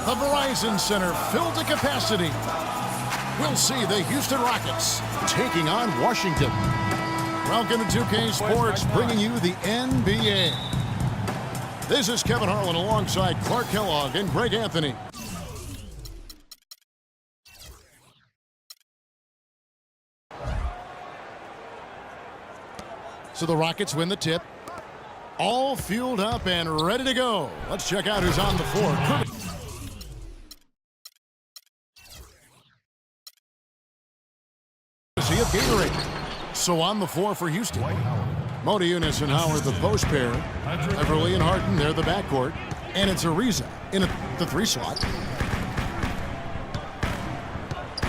The Verizon Center filled to capacity. We'll see the Houston Rockets taking on Washington. Welcome to 2K Sports, bringing you the NBA. This is Kevin Harlan alongside Clark Kellogg and Greg Anthony. So the Rockets win the tip. All fueled up and ready to go. Let's check out who's on the floor. Courtesy of Gatorade. So on the floor for Houston. Modiunas and Howard, the post pair. Everly and Harden, they're the backcourt. And it's Ariza in the 3 slot.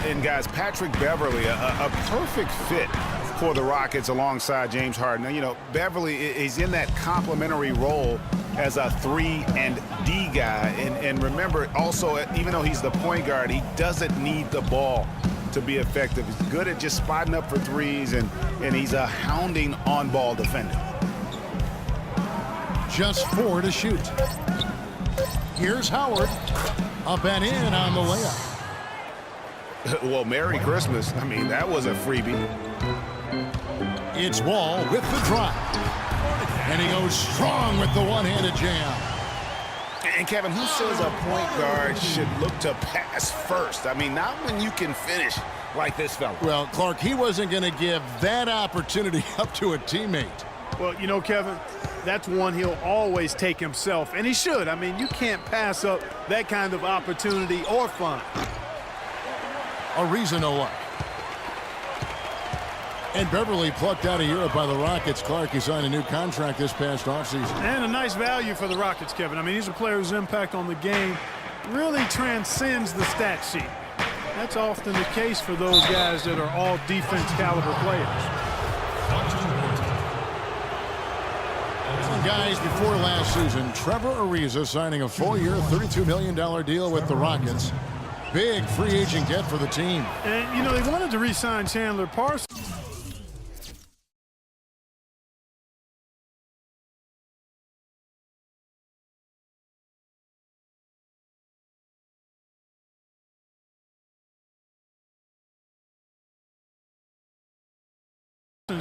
And guys, Patrick Beverly, a perfect fit for the Rockets alongside James Harden. Now, you know, Beverly is in that complementary role as a 3 and D guy. And remember, also, even though he's the point guard, he doesn't need the ball to be effective. He's good at just spotting up for threes, and he's a hounding on-ball defender. Just 4 to shoot. Here's Howard. Up and in on the layup. Well, Merry Christmas. I mean, that was a freebie. It's Wall with the drive. And he goes strong with the one-handed jam. And Kevin, who says a point guard should look to pass first? I mean, not when you can finish like this fella. Well, Clark, he wasn't going to give that opportunity up to a teammate. Well, you know, Kevin, that's one he'll always take himself, and he should. I mean, you can't pass up that kind of opportunity or fun. Ariza no luck. And Beverly plucked out of Europe by the Rockets. Clark, he signed a new contract this past offseason. And a nice value for the Rockets, Kevin. I mean, he's a player whose impact on the game really transcends the stat sheet. That's often the case for those guys that are all defense caliber players. And guys, before last season, Trevor Ariza signing a 4-year, $32 million deal with the Rockets. Big free agent get for the team. And, you know, they wanted to re-sign Chandler Parsons.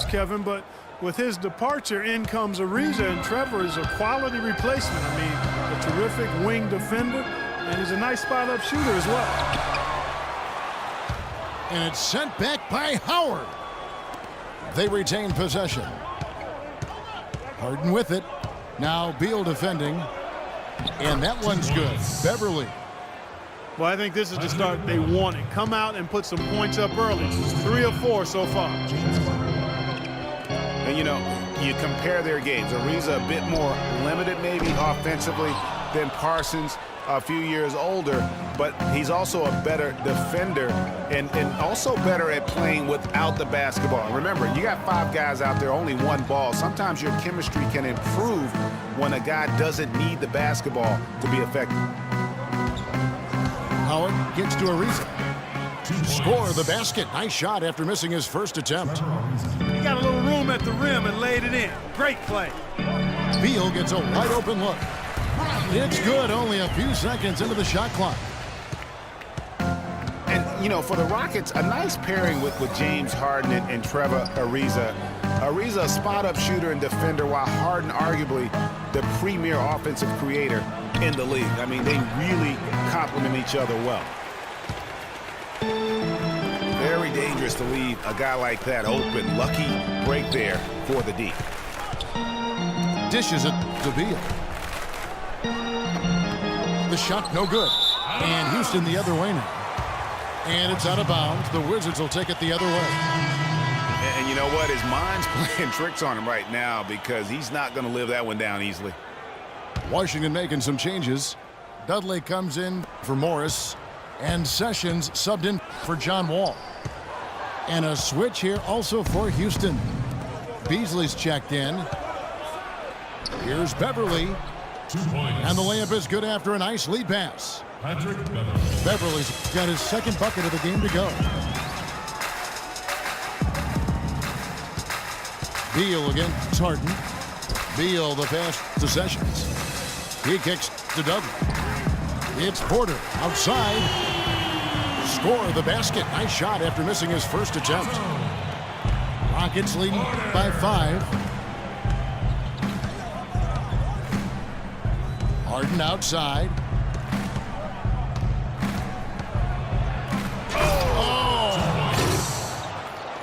Kevin, but with his departure, in comes Ariza, and Trevor is a quality replacement. I mean, a terrific wing defender, and he's a nice spot-up shooter as well. And it's sent back by Howard. They retain possession. Harden with it. Now Beal defending. And that one's good. Beverly. Well, I think this is the start they wanted. Come out and put some points up early. This is 3 of 4 so far. And, you know, you compare their games. Ariza a bit more limited maybe offensively than Parsons, a few years older, but he's also a better defender and also better at playing without the basketball. And remember, you got 5 guys out there, only 1 ball. Sometimes your chemistry can improve when a guy doesn't need the basketball to be effective. Howard gets to Ariza. Score the basket. Nice shot after missing his first attempt. He got a little room at the rim and laid it in. Great play. Beal gets a wide open look. It's good, only a few seconds into the shot clock. And, you know, for the Rockets, a nice pairing with James Harden and Trevor Ariza. Ariza, a spot-up shooter and defender, while Harden arguably the premier offensive creator in the league. I mean, they really complement each other well. Very dangerous to leave a guy like that open. Lucky break there for the D. Dishes it to Beal. The shot no good. And Houston the other way now. And it's out of bounds. The Wizards will take it the other way. And you know what? His mind's playing tricks on him right now because he's not going to live that one down easily. Washington making some changes. Dudley comes in for Morris. And Sessions subbed in for John Wall. And a switch here also for Houston. Beasley's checked in. Here's Beverly. 2 points. And the layup is good after a nice lead pass. Patrick Beverly. Beverly's got his second bucket of the game to go. Beal against Harden. Beal the pass to Sessions. He kicks to Dudley. It's Porter outside. Score the basket. Nice shot after missing his first attempt. Rockets leading by 5. Harden outside.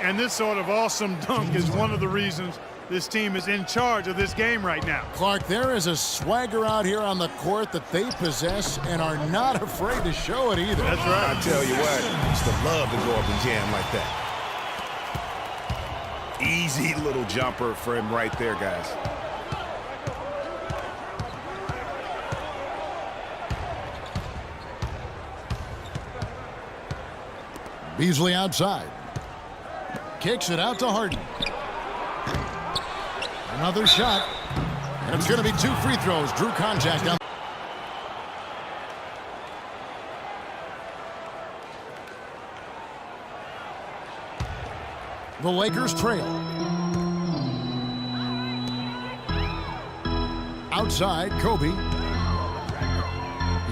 And this sort of awesome dunk is one of the reasons this team is in charge of this game right now. Clark, there is a swagger out here on the court that they possess and are not afraid to show it either. That's right. I tell you what, it's the love to go up and jam like that. Easy little jumper for him right there, guys. Beasley outside. Kicks it out to Harden. Another shot. And it's going to be 2 free throws. Drew contact on. The Lakers trail. Outside, Kobe.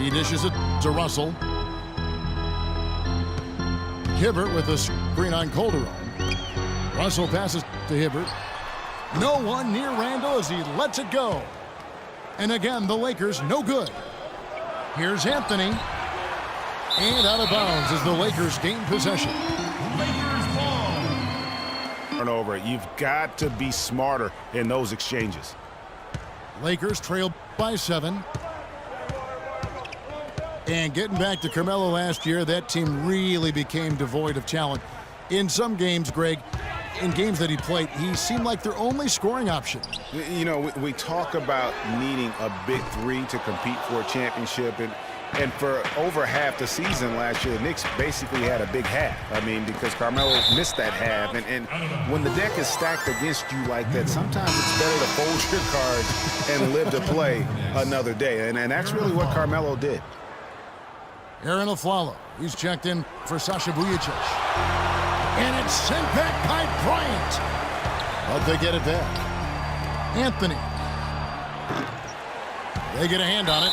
He dishes it to Russell. Hibbert with a screen on Calderon. Russell passes to Hibbert. No one near Randall as he lets it go. And again, the Lakers no good. Here's Anthony. And out of bounds as the Lakers gain possession. Turnover. You've got to be smarter in those exchanges. Lakers trail by 7. And getting back to Carmelo last year, that team really became devoid of talent. In some games, Greg, in games that he played, he seemed like their only scoring option. You know, we talk about needing a big 3 to compete for a championship, and for over half the season last year, the Knicks basically had a big half. I mean, because Carmelo missed that half, and when the deck is stacked against you like that, sometimes it's better to fold your cards and live to play another day, and that's really what Carmelo did. Aaron Aflalo, he's checked in for Sasha Vujacic. And it's sent back by Bryant. But they get it back. Anthony. They get a hand on it.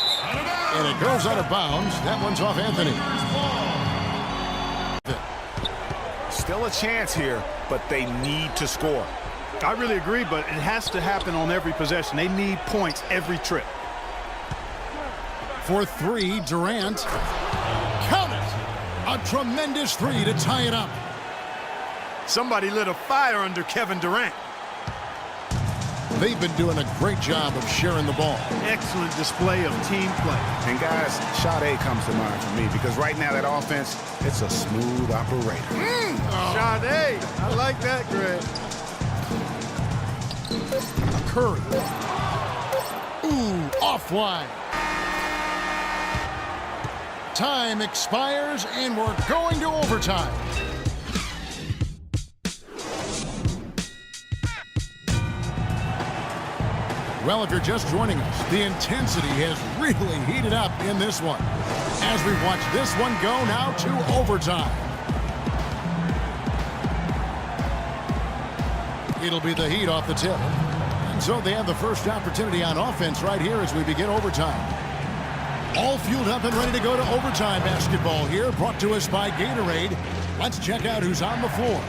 And it goes out of bounds. That one's off Anthony. Still a chance here, but they need to score. I really agree, but it has to happen on every possession. They need points every trip. For 3, Durant. Count it! A tremendous 3 to tie it up. Somebody lit a fire under Kevin Durant. They've been doing a great job of sharing the ball. Excellent display of team play. And guys, Sade comes to mind for me because right now that offense, it's a smooth operator. Sade, I like that, Greg. Curry. Ooh, offline. Time expires, and we're going to overtime. Well, if you're just joining us, the intensity has really heated up in this one. As we watch this one go now to overtime. It'll be the Heat off the tip. And so they have the first opportunity on offense right here as we begin overtime. All fueled up and ready to go to overtime basketball here, brought to us by Gatorade. Let's check out who's on the floor.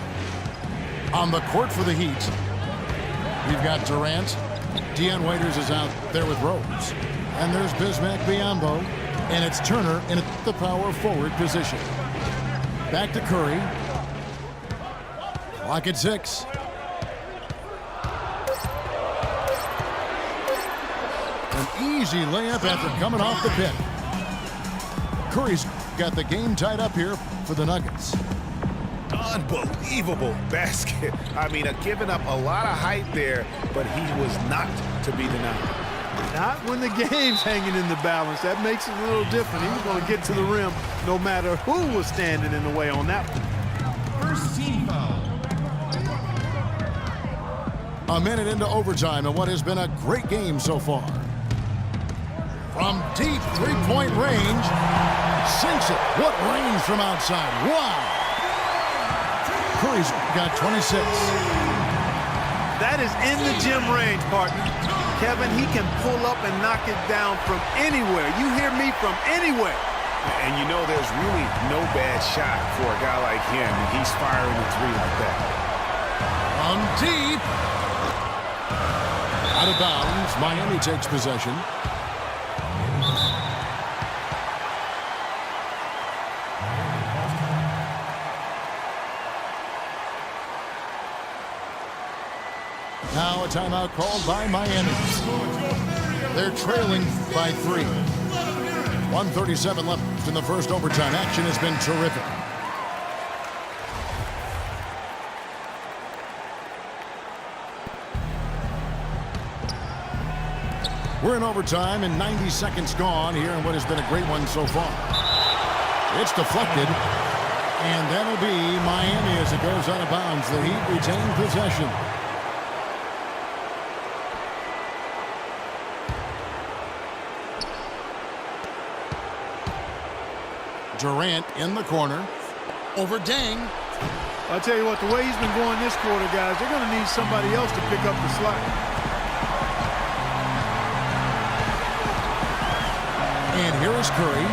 On the court for the Heat, we've got Durant. Dion Waiters is out there with Rose. And there's Bismack Biyombo. And it's Turner in the power forward position. Back to Curry. Clock at 6. An easy layup after coming off the pick. Curry's got the game tied up here for the Nuggets. Unbelievable basket. I mean, giving up a lot of height there, but he was not to be denied. Not when the game's hanging in the balance. That makes it a little different. He was going to get to the rim no matter who was standing in the way on that one. First team foul. A minute into overtime and what has been a great game so far. From deep three-point range, sinks it. What range from outside. Wow. Curry's got 26. That is in the gym range, partner. Kevin, he can pull up and knock it down from anywhere. You hear me, from anywhere. And you know there's really no bad shot for a guy like him. He's firing a three like that. On deep. Out of bounds. Miami takes possession. Now a timeout called by Miami. They're trailing by 3. 1:37 left in the first overtime. Action has been terrific. We're in overtime and 90 seconds gone here in what has been a great one so far. It's deflected, and that'll be Miami as it goes out of bounds. The Heat retain possession. Durant in the corner. Over Deng. I'll tell you what, the way he's been going this quarter, guys, they're going to need somebody else to pick up the slack. And here is Curry.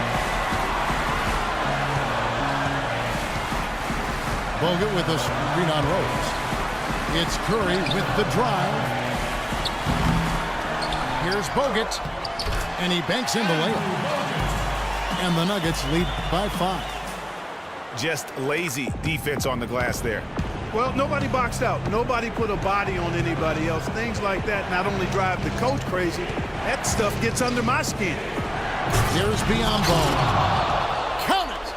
Bogut with a screen on Rose. It's Curry with the drive. Here's Bogut. And he banks in the layup. And the Nuggets lead by 5. Just lazy defense on the glass there. Well, nobody boxed out. Nobody put a body on anybody else. Things like that not only drive the coach crazy, that stuff gets under my skin. Here's Biyombo. Count it!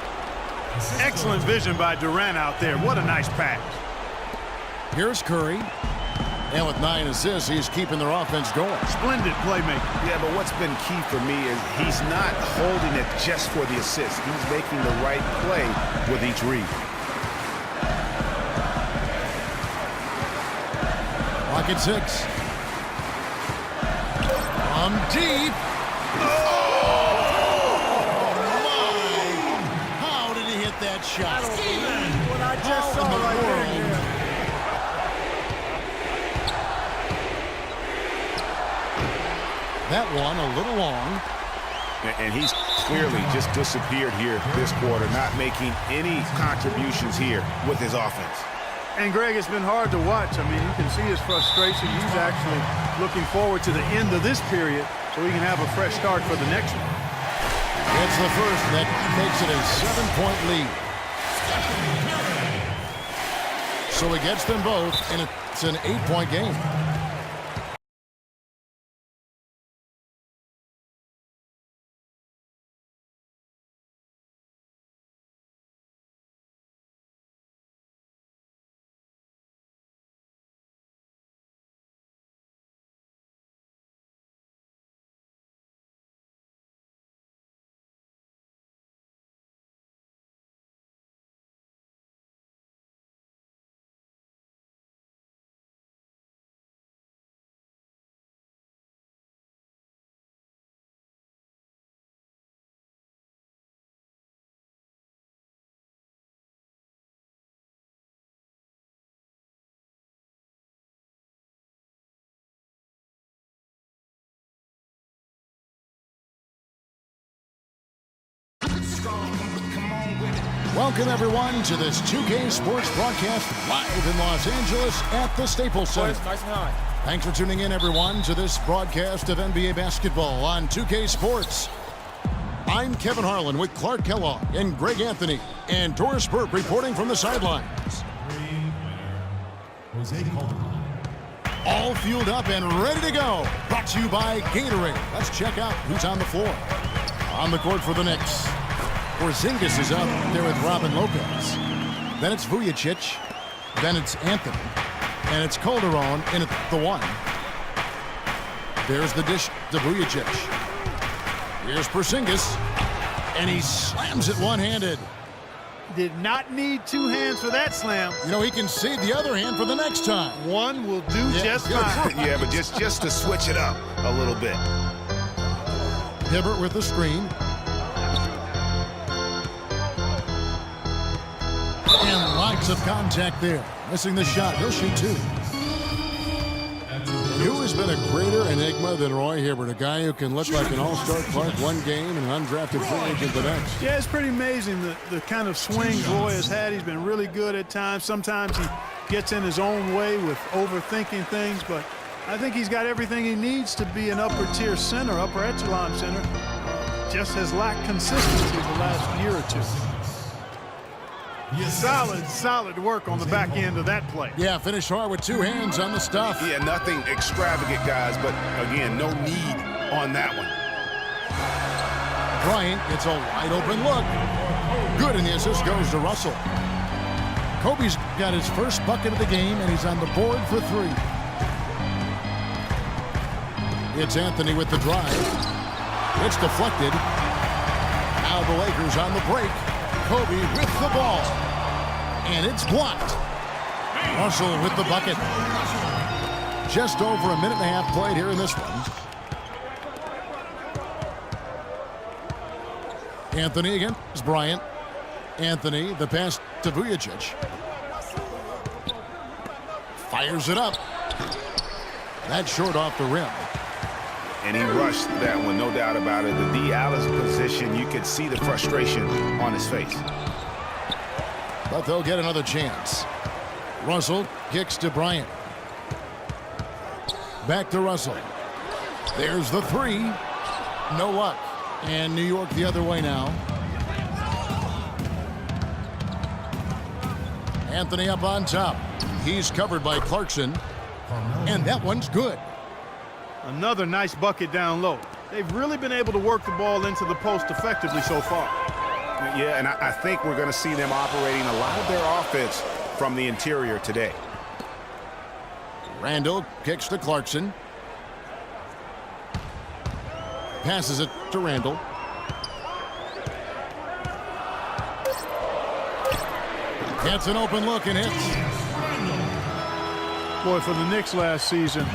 Excellent vision by Durant out there. What a nice pass. Here's Curry. And with 9 assists, he's keeping their offense going. Splendid playmaker. Yeah, but what's been key for me is he's not holding it just for the assist. He's making the right play with each read. Rocket 6. On deep. My! How did he hit that shot? What I just saw right there. That one a little long. And he's clearly just disappeared here this quarter, not making any contributions here with his offense. And, Greg, it's been hard to watch. I mean, you can see his frustration. He's actually looking forward to the end of this period so he can have a fresh start for the next one. It's the first that makes it a 7-point lead. So he gets them both, and it's an 8-point game. Welcome, everyone, to this 2K Sports broadcast live in Los Angeles at the Staples Center. Nice and high. Thanks for tuning in, everyone, to this broadcast of NBA basketball on 2K Sports. I'm Kevin Harlan with Clark Kellogg and Greg Anthony and Doris Burke reporting from the sidelines. All fueled up and ready to go. Brought to you by Gatorade. Let's check out who's on the floor. On the court for the Knicks. Porzingis is up there with Robin Lopez. Then it's Vujacic. Then it's Anthony. And it's Calderon in at the 1. There's the dish to Vujacic. Here's Porzingis. And he slams it one-handed. Did not need 2 hands for that slam. You know, he can save the other hand for the next time. One will do just fine. Yeah, but just to switch it up a little bit. Hibbert with the screen. And lots of contact there. Missing the shot. He'll shoot 2. Who has been a greater enigma than Roy Hibbert, a guy who can look like an all-star Clark one game and an undrafted free agent the next? Yeah, it's pretty amazing the kind of swings Roy has had. He's been really good at times. Sometimes he gets in his own way with overthinking things, but I think he's got everything he needs to be an upper-tier center, upper echelon center. Just has lacked consistency the last year or two. Solid work on the back end of that play. Yeah, finished hard with two hands on the stuff. Yeah, nothing extravagant, guys, but again, no need on that one. Bryant gets a wide open look. Good, and the assist goes to Russell. Kobe's got his first bucket of the game, and he's on the board for three. It's Anthony with the drive. It's deflected. Now the Lakers on the break. Kobe with the ball. And it's blocked. Russell with the bucket. Just over a minute and a half played here in this one. Anthony against Bryant. Anthony, the pass to Vujacic. Fires it up. That's short off the rim. And he rushed that one, no doubt about it. The D. Alice position, you could see the frustration on his face. But they'll get another chance. Russell kicks to Bryant. Back to Russell. There's the three. No luck. And New York the other way now. Anthony up on top. He's covered by Clarkson. And that one's good. Another nice bucket down low. They've really been able to work the ball into the post effectively so far. Yeah, and I think we're going to see them operating a lot of their offense from the interior today. Randall kicks to Clarkson. Passes it to Randall. Gets an open look and hits. Boy, for the Knicks last season,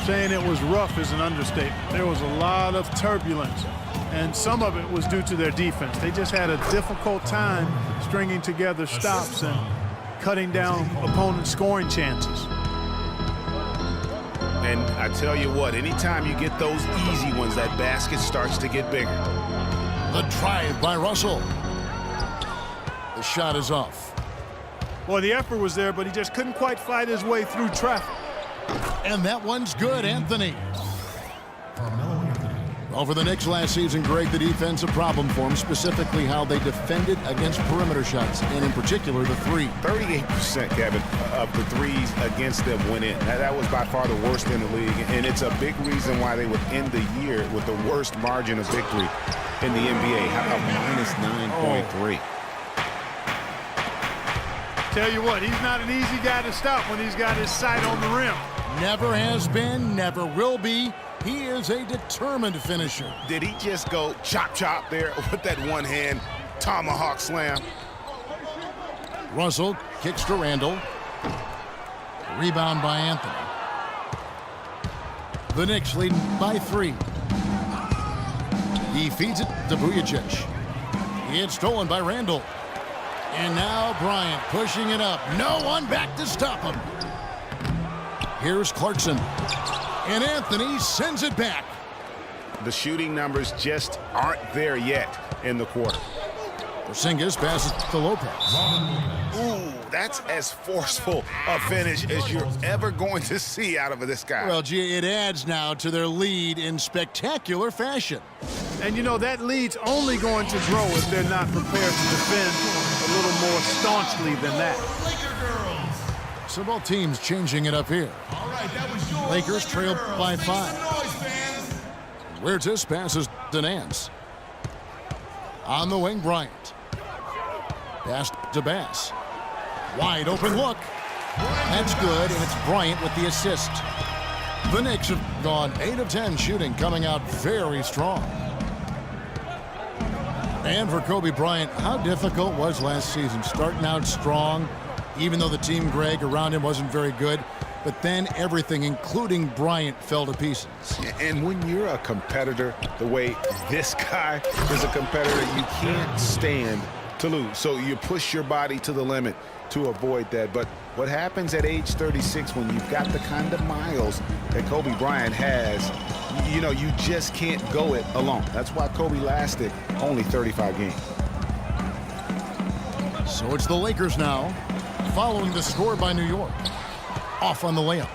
saying it was rough is an understatement. There was a lot of turbulence, and some of it was due to their defense. They just had a difficult time stringing together stops and cutting down opponents' scoring chances. And I tell you what, anytime you get those easy ones, that basket starts to get bigger. The drive by Russell. The shot is off. Well, the effort was there, but he just couldn't quite fight his way through traffic. And that one's good, Anthony. Well, for the Knicks last season, Greg, the defense a problem for them, specifically how they defended against perimeter shots, and in particular, the three. 38%, Kevin, of the threes against them went in. That was by far the worst in the league, and it's a big reason why they would end the year with the worst margin of victory in the NBA. How about minus 9.3? Tell you what, he's not an easy guy to stop when he's got his sight on the rim. Never has been, never will be. He is a determined finisher. Did he just go chop there with that one hand tomahawk slam? Russell kicks to Randall. Rebound by Anthony. The Knicks leading by three. He feeds it to Vujacic. It's stolen by Randall. And now Bryant pushing it up. No one back to stop him. Here's Clarkson. And Anthony sends it back. The shooting numbers just aren't there yet in the quarter. Porzingis passes to Lopez. Ooh, that's as forceful a finish as you're ever going to see out of this guy. Well, gee, it adds now to their lead in spectacular fashion. And, you know, that lead's only going to grow if they're not prepared to defend a little more staunchly than that. So both teams changing it up here. Lakers trail by 5. Where's this? Passes to Nance. On the wing, Bryant. Pass to Bass. Wide open look. That's good, and it's Bryant with the assist. The Knicks have gone 8 of 10 shooting, coming out very strong. And for Kobe Bryant, how difficult was last season? Starting out strong, even though the team, Greg, around him wasn't very good. But then everything, including Bryant, fell to pieces. And when you're a competitor, the way this guy is a competitor, you can't stand to lose. So you push your body to the limit to avoid that. But what happens at age 36 when you've got the kind of miles that Kobe Bryant has, you know, you just can't go it alone. That's why Kobe lasted only 35 games. So it's the Lakers now, following the score by New York. Off on the layup.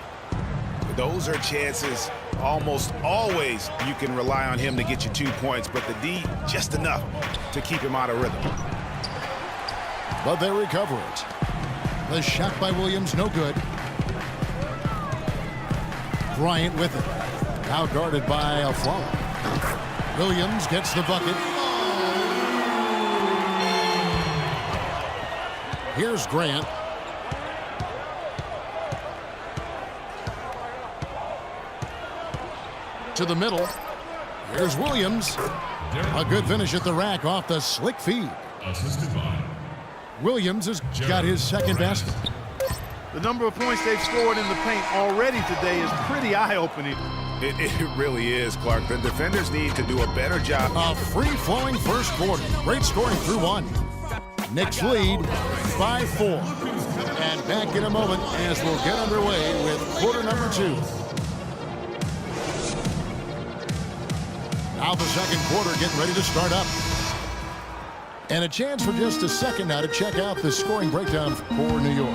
Those are chances almost always you can rely on him to get you 2 points, but the D just enough to keep him out of rhythm. But they recover it. The shot by Williams, no good. Bryant with it. Now guarded by Aflalo. Williams gets the bucket. Here's Grant. To the middle. Here's Williams. A good finish at the rack off the slick feed. Assisted by Williams has got his second basket. The number of points they've scored in the paint already today is pretty eye-opening. It really is, Clark. The defenders need to do a better job. A free-flowing first quarter. Great scoring through one. Knicks lead 5-4. And back in a moment as we'll get underway with quarter number 2. Now the second quarter getting ready to start up. And a chance for just a second now to check out the scoring breakdown for New York.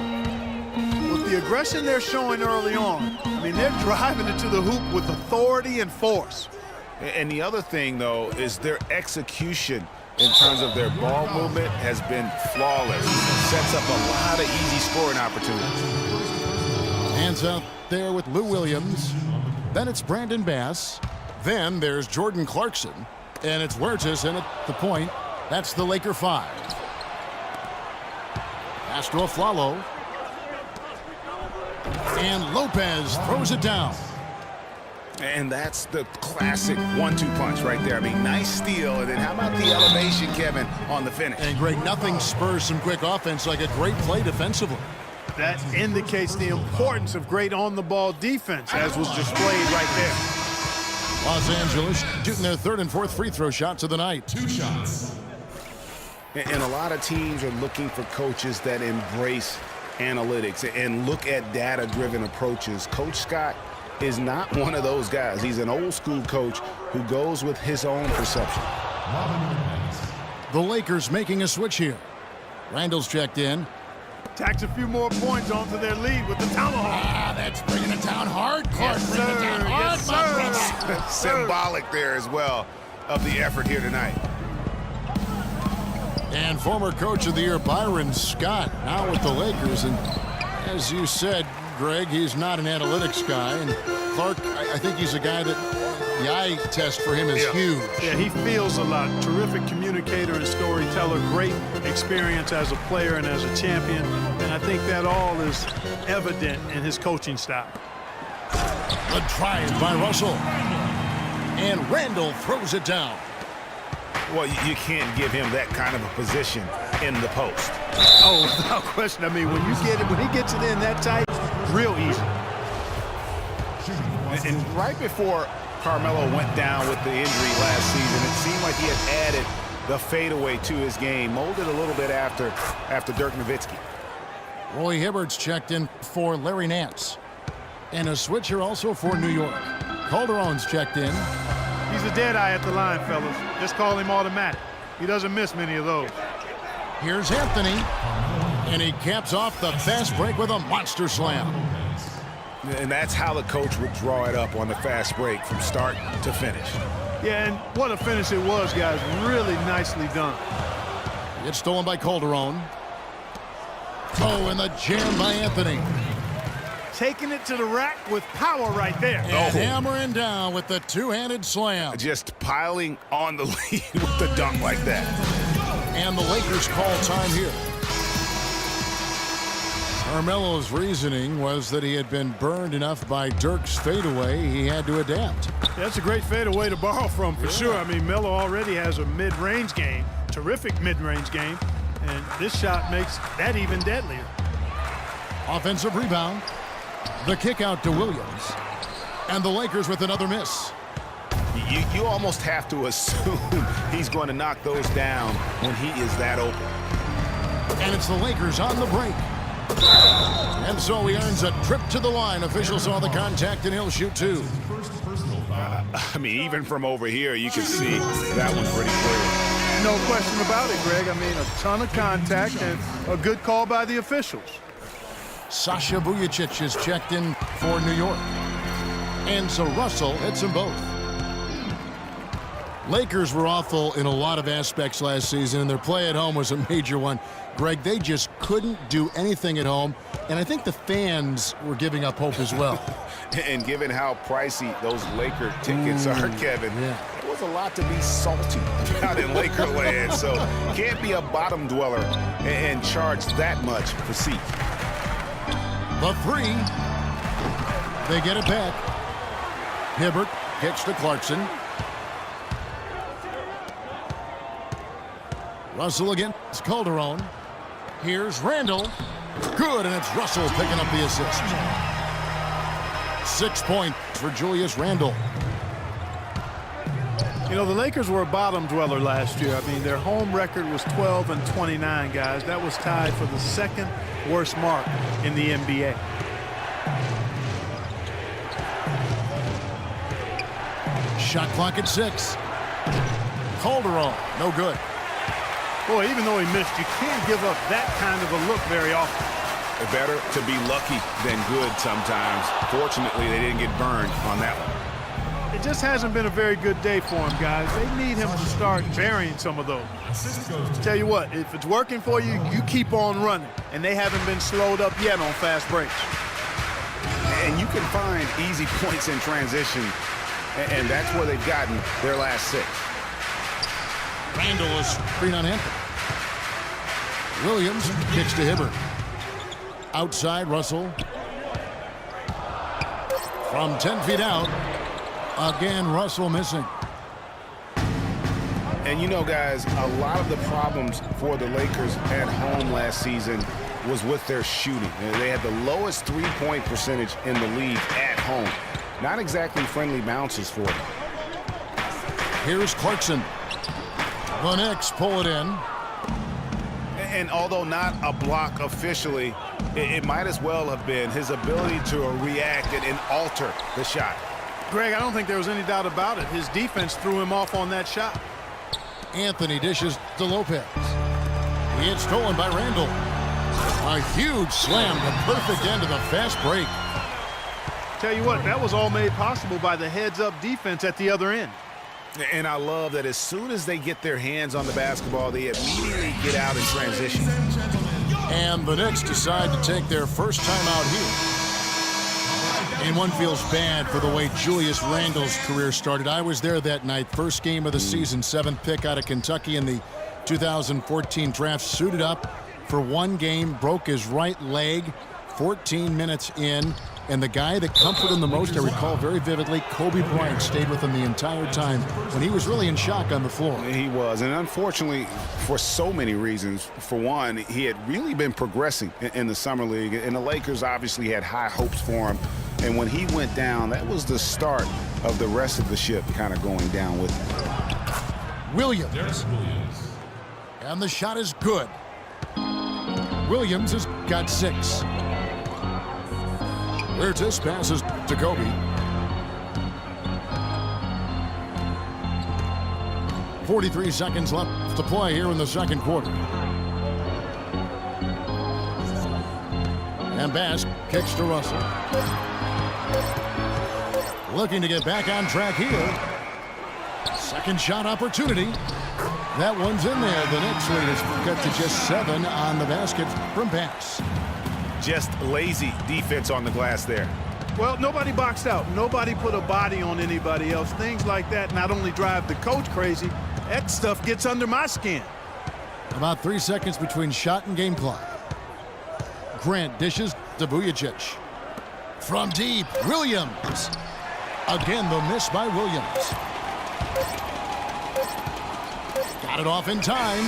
With the aggression they're showing early on, I mean, they're driving it to the hoop with authority and force. And the other thing, though, is their execution in terms of their ball movement has been flawless. Sets up a lot of easy scoring opportunities. Hands out there with Lou Williams. Then it's Brandon Bass. Then there's Jordan Clarkson. And it's Huertas in at the point. That's the Laker 5. Pass to Aflalo. And Lopez throws it down. And that's the classic 1-2 punch right there. I mean, nice steal. And then how about the elevation, Kevin, on the finish? And Greg, nothing spurs some quick offense like a great play defensively. That indicates the importance of great on-the-ball defense, as was displayed right there. Los Angeles shooting their third and fourth free throw shots of the night. 2 shots. And a lot of teams are looking for coaches that embrace analytics and look at data-driven approaches. Coach Scott is not one of those guys. He's an old-school coach who goes with his own perception. The Lakers making a switch here. Randall's checked in. Tacks a few more points onto their lead with the tomahawk. Ah, that's bringing it down hard. Clark, Yes, bringing it sir. down hard, Yes, my sir. brother. Yes, sir. Symbolic there as well of the effort here tonight. And former coach of the year, Byron Scott, now with the Lakers. And as you said, Greg, he's not an analytics guy. And Clark, I think he's a guy that the eye test for him is huge. Yeah, he feels a lot. Terrific communicator and storyteller. Great experience as a player and as a champion. And I think that all is evident in his coaching style. A drive by Russell. And Randall throws it down. Well, you can't give him that kind of a position in the post. Oh, without question. I mean, when he gets it in that tight, real easy. And right before Carmelo went down with the injury last season, it seemed like he had added the fadeaway to his game, molded a little bit after Dirk Nowitzki. Roy Hibbert's checked in for Larry Nance. And a switch here also for New York. Calderon's checked in. He's a dead eye at the line, fellas. Just call him automatic. He doesn't miss many of those. Here's Anthony. And he caps off the fast break with a monster slam. And that's how the coach would draw it up on the fast break from start to finish. Yeah, and what a finish it was, guys. Really nicely done. It's stolen by Calderon. Oh, and the jam by Anthony. Taking it to the rack with power right there. And hammering down with the two-handed slam. Just piling on the lead with the dunk like that. And the Lakers call time here. Carmelo's reasoning was that he had been burned enough by Dirk's fadeaway, he had to adapt. That's a great fadeaway to borrow from, for sure. I mean, Melo already has a mid-range game, terrific mid-range game, and this shot makes that even deadlier. Offensive rebound. The kick out to Williams. And the Lakers with another miss. You almost have to assume he's going to knock those down when he is that open. And it's the Lakers on the break. And so he earns a trip to the line. Officials saw the contact, and he'll shoot two. I mean, even from over here, you can see that one pretty clear. No question about it, Greg. I mean, a ton of contact and a good call by the officials. Sasha Vujacic is checked in for New York. And so Russell hits them both. Lakers were awful in a lot of aspects last season, and their play at home was a major one. Greg, they just couldn't do anything at home, and I think the fans were giving up hope as well. And given how pricey those Laker tickets are, Kevin, there was a lot to be salty out in Laker land, so can't be a bottom dweller and charge that much for seats. The three. They get it back. Hibbert kicks to Clarkson. Russell against Calderon. Here's Randall. Good, and it's Russell picking up the assist. 6 points for Julius Randle. You know, the Lakers were a bottom dweller last year. I mean, their home record was 12-29, guys. That was tied for the second worst mark in the NBA. Shot clock at 6. Calderon, no good. Boy, even though he missed, you can't give up that kind of a look very often. Better to be lucky than good sometimes. Fortunately, they didn't get burned on that one. It just hasn't been a very good day for him, guys. They need him to start burying some of those. Tell you what, if it's working for you, you keep on running. And they haven't been slowed up yet on fast breaks. And you can find easy points in transition, and that's where they've gotten their last 6. Randall is screen on Anthony. Williams kicks to Hibbert. Outside, Russell. From 10 feet out. Again, Russell missing. And you know, guys, a lot of the problems for the Lakers at home last season was with their shooting. They had the lowest three-point percentage in the league at home. Not exactly friendly bounces for them. Here's Clarkson. The Knicks pull it in. And although not a block officially, it might as well have been his ability to react and alter the shot. Greg, I don't think there was any doubt about it. His defense threw him off on that shot. Anthony dishes to Lopez. He gets stolen by Randall. A huge slam, the perfect end of the fast break. Tell you what, that was all made possible by the heads-up defense at the other end. And I love that as soon as they get their hands on the basketball, they immediately get out in transition. And the Knicks decide to take their first time out here. And one feels bad for the way Julius Randle's career started. I was there that night, first game of the season, 7th pick out of Kentucky in the 2014 draft. Suited up for one game, broke his right leg 14 minutes in. And the guy that comforted him the most, I recall very vividly, Kobe Bryant stayed with him the entire time when he was really in shock on the floor. He was, and unfortunately, for so many reasons. For one, he had really been progressing in the Summer League, and the Lakers obviously had high hopes for him. And when he went down, that was the start of the rest of the ship kind of going down with him. Williams. And the shot is good. Williams has got 6. Curtis passes to Kobe. 43 seconds left to play here in the second quarter. And Bass kicks to Russell. Looking to get back on track here. Second shot opportunity. That one's in there. The Knicks lead is cut to just 7 on the basket from Bass. Just lazy defense on the glass there. Well, nobody boxed out. Nobody put a body on anybody else. Things like that not only drive the coach crazy, that stuff gets under my skin. About 3 seconds between shot and game clock. Grant dishes to Vujacic. From deep, Williams. Again, the miss by Williams. Got it off in time.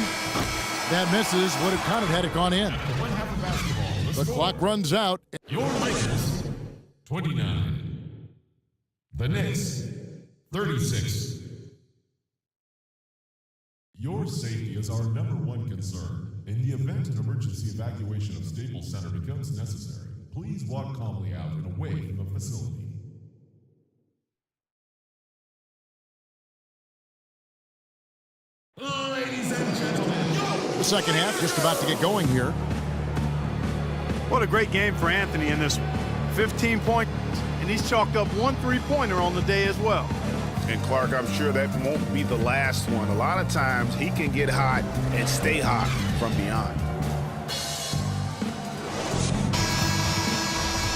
That misses. Would have counted had it gone in. The clock runs out. Your Lakers, 29. The Knicks, 36. Your safety is our #1 concern. In the event an emergency evacuation of Staples Center becomes necessary, please walk calmly out and away from the facility. Ladies and gentlemen, The second half just about to get going here. What a great game for Anthony in this one. 15 points, and he's chalked up 1 3-pointer on the day as well. And Clark, I'm sure that won't be the last one. A lot of times he can get hot and stay hot from beyond.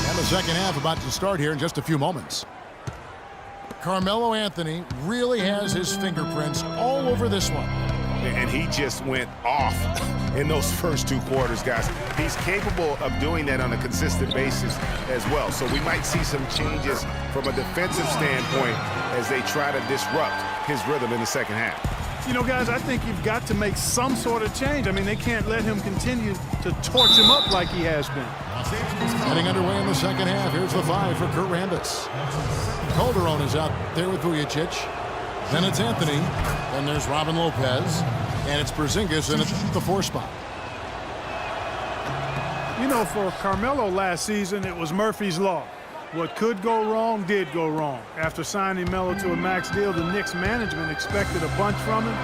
And the second half about to start here in just a few moments. Carmelo Anthony really has his fingerprints all over this one. And he just went off in those first 2 quarters, guys. He's capable of doing that on a consistent basis as well. So we might see some changes from a defensive standpoint as they try to disrupt his rhythm in the second half. You know, guys, I think you've got to make some sort of change. I mean, they can't let him continue to torch him up like he has been. Getting underway in the second half. Here's the 5 for Kurt Rambis. Calderon is out there with Vujicic. Then it's Anthony. Then there's Robin Lopez. And it's Porzingis in the 4 spot. You know, for Carmelo last season, it was Murphy's Law. What could go wrong did go wrong. After signing Melo to a max deal, the Knicks management expected a bunch from him.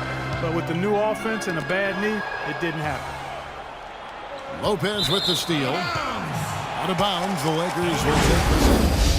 But with the new offense and a bad knee, it didn't happen. Lopez with the steal. Out of bounds, the Lakers will take the set.